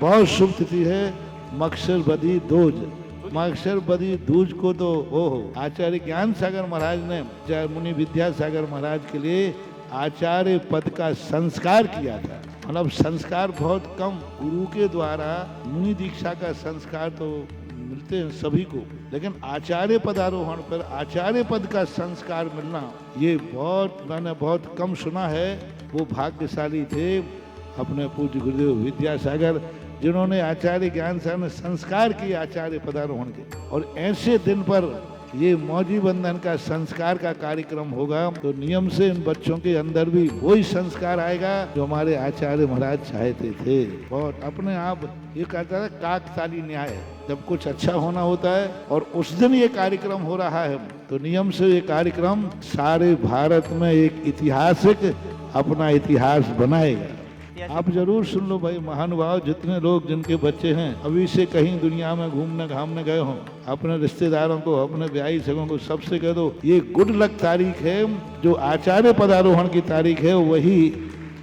बहुत शुभ तिथि है मक्षर बदी दूज। मक्षर बदी दूज को तो ओहो आचार्य ज्ञान सागर महाराज ने मुनि विद्यासागर महाराज के लिए आचार्य पद का संस्कार किया था। मतलब संस्कार बहुत कम, गुरु के द्वारा मुनि दीक्षा का संस्कार तो मिलते हैं सभी को, लेकिन आचार्य पदारोहण पर आचार्य पद का संस्कार मिलना ये मैंने बहुत कम सुना है। वो भाग्यशाली थे अपने पूज्य गुरुदेव विद्यासागर, जिन्होंने आचार्य ज्ञान सागर में संस्कार किए आचार्य पदारोहण के। और ऐसे दिन पर ये मौजी बंधन का संस्कार का कार्यक्रम होगा तो नियम से इन बच्चों के अंदर भी वही संस्कार आएगा जो हमारे आचार्य महाराज चाहते थे। बहुत अपने आप ये कहता था काकताली न्याय, जब कुछ अच्छा होना होता है और उस दिन ये कार्यक्रम हो रहा है तो नियम से ये कार्यक्रम सारे भारत में एक ऐतिहासिक अपना इतिहास बनाएगा। आप जरूर सुन लो भाई, महानुभाव जितने लोग जिनके बच्चे हैं अभी से कहीं दुनिया में घूमने घामने गए हों, अपने रिश्तेदारों को अपने ब्याही सगों को सबसे कह दो ये गुड लक तारीख है, जो आचार्य पदारोहण की तारीख है वही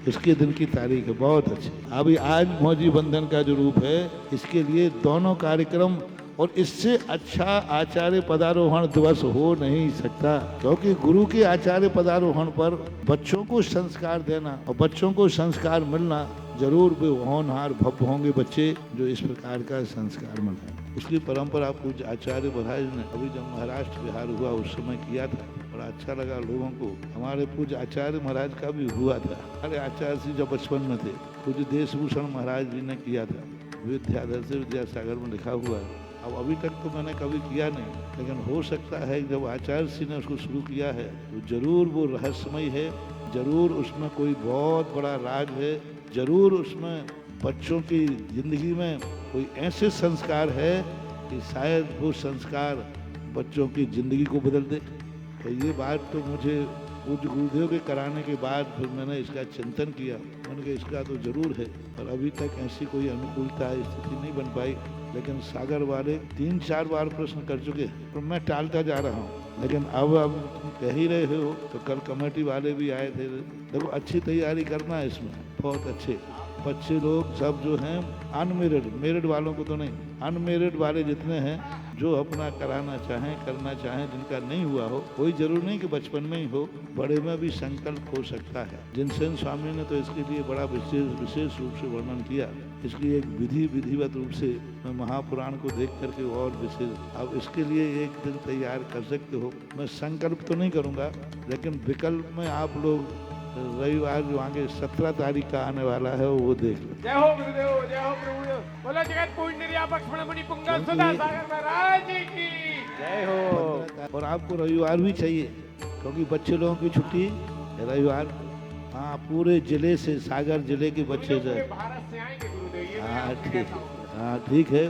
इसके दिन की तारीख है। बहुत अच्छी। अभी आज मौजी बंधन का जो रूप है इसके लिए दोनों कार्यक्रम, और इससे अच्छा आचार्य पदारोहण दिवस हो नहीं सकता, क्योंकि गुरु के आचार्य पदारोहण पर बच्चों को संस्कार देना और बच्चों को संस्कार मिलना, जरूर वे होनहार भव्य होंगे बच्चे जो इस प्रकार का संस्कार मिले। उसकी परंपरा पूज्य आचार्य महाराज ने अभी जब महाराष्ट्र बिहार हुआ उस समय किया था, बड़ा अच्छा लगा लोगों को। हमारे पूज्य आचार्य महाराज का भी हुआ था, हमारे आचार्य जी जब बचपन में थे पूज्य देशभूषण महाराज जी ने किया था, विद्याधर से विद्यासागर में लिखा हुआ है। अब अभी तक तो मैंने कभी किया नहीं, लेकिन हो सकता है जब आचार्य जी ने उसको शुरू किया है तो जरूर वो रहस्यमय है, जरूर उसमें कोई बहुत बड़ा राज है, जरूर उसमें बच्चों की जिंदगी में कोई ऐसे संस्कार है कि शायद वो संस्कार बच्चों की जिंदगी को बदल दे। तो ये बात तो मुझे पूज्य गुरुदेव के कराने के बाद फिर मैंने इसका चिंतन किया, मैंने कहा इसका तो जरूर है, पर अभी तक ऐसी कोई अनुकूलता स्थिति नहीं बन पाई। लेकिन सागर वाले 3-4 बार प्रश्न कर चुके हैं तो मैं टालता जा रहा हूँ, लेकिन अब तुम कह ही रहे हो तो कल कमेटी वाले भी आए थे। देखो अच्छी तैयारी करना है इसमें, बहुत अच्छे बच्चे लोग सब जो हैं अनमेरिड, मेरिड वालों को तो नहीं, अनमेरिड वाले जितने हैं जो अपना कराना चाहें करना चाहें, जिनका नहीं हुआ हो, कोई जरूर नहीं कि बचपन में ही हो, बड़े में भी संकल्प हो सकता है। जिनसेन स्वामी ने तो इसके लिए बड़ा विशेष रूप से वर्णन किया। इसकी एक विधिवत रूप से मैं महापुराण को देख करके और विशेष, अब इसके लिए एक दिन तैयार कर सकते हो। मैं संकल्प तो नहीं करूँगा, लेकिन विकल्प में आप लोग रविवार जो आगे 17 तारीख का आने वाला है वो देख लो। जय हो गुरुदेव, जय हो प्रभु, बोलो जगत पूज्य निर्यापक मुनि पुंगव सदा सागर महाराज की जय हो। और आपको रविवार भी चाहिए क्योंकि बच्चे लोगों की छुट्टी रविवार। हाँ, पूरे जिले से, सागर जिले के बच्चे जो भारत से आएंगे गुरुदेव। हाँ ठीक, हाँ ठीक है,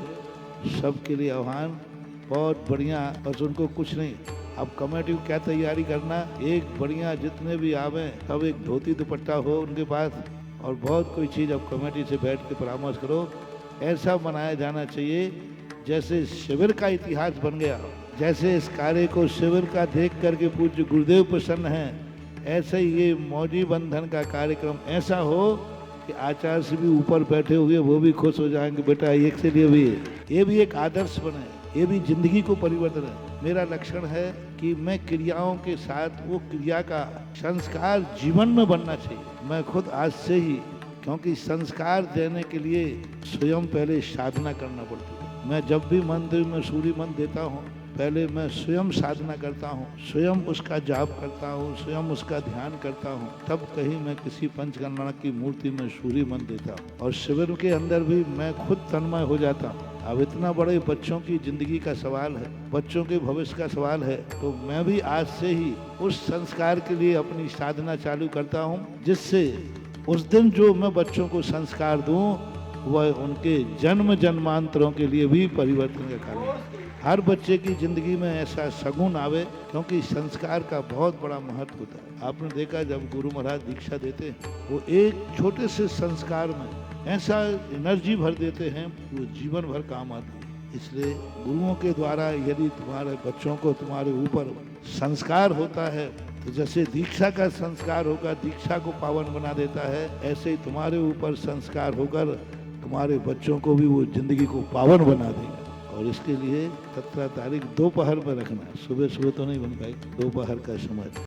सबके लिए आह्वान, बहुत बढ़िया। बस उनको कुछ नहीं, अब कमेटी को क्या तैयारी करना, एक बढ़िया जितने भी आवे सब एक धोती दुपट्टा हो उनके पास, और बहुत कोई चीज़ अब कमेटी से बैठ के परामर्श करो। ऐसा मनाया जाना चाहिए जैसे शिविर का इतिहास बन गया, जैसे इस कार्य को शिविर का देख करके पूज्य गुरुदेव प्रसन्न हैं, ऐसे ही ये मौजी बंधन का कार्यक्रम ऐसा हो कि आचार्य से भी ऊपर बैठे हुए वो भी खुश हो जाएंगे, बेटा एक से लिए भी ये भी एक आदर्श बने, ये भी जिंदगी को परिवर्तन है। मेरा लक्षण है कि मैं क्रियाओं के साथ वो क्रिया का संस्कार जीवन में बनना चाहिए। मैं खुद आज से ही, क्योंकि संस्कार देने के लिए स्वयं पहले साधना करना पड़ती है। मैं जब भी मंदिर में सूर्य मंत्र देता हूँ, पहले मैं स्वयं साधना करता हूँ, स्वयं उसका जाप करता हूँ, स्वयं उसका ध्यान करता हूँ, तब कहीं मैं किसी पंचगणनाथ की मूर्ति में सूर्य मंत्र देता हूँ। और शिविर के अंदर भी मैं खुद तन्मय हो जाता हूँ। अब इतना बड़े बच्चों की जिंदगी का सवाल है, बच्चों के भविष्य का सवाल है, तो मैं भी आज से ही उस संस्कार के लिए अपनी साधना चालू करता हूँ, जिससे उस दिन जो मैं बच्चों को संस्कार दूँ वह उनके जन्म जन्मांतरों के लिए भी परिवर्तन का कारण। हर बच्चे की जिंदगी में ऐसा सगुन आवे, क्योंकि संस्कार का बहुत बड़ा महत्व होता है। आपने देखा जब गुरु महाराज दीक्षा देते हैं, वो एक छोटे से संस्कार में ऐसा एनर्जी भर देते हैं वो जीवन भर काम आती है। इसलिए गुरुओं के द्वारा यदि तुम्हारे बच्चों को तुम्हारे ऊपर संस्कार होता है, तो जैसे दीक्षा का संस्कार होगा दीक्षा को पावन बना देता है, ऐसे ही तुम्हारे ऊपर संस्कार होकर तुम्हारे बच्चों को भी वो जिंदगी को पावन बना देगा। और इसके लिए 17 तारीख दोपहर में रखना, सुबह सुबह तो नहीं बन पाएगी, दोपहर का समय।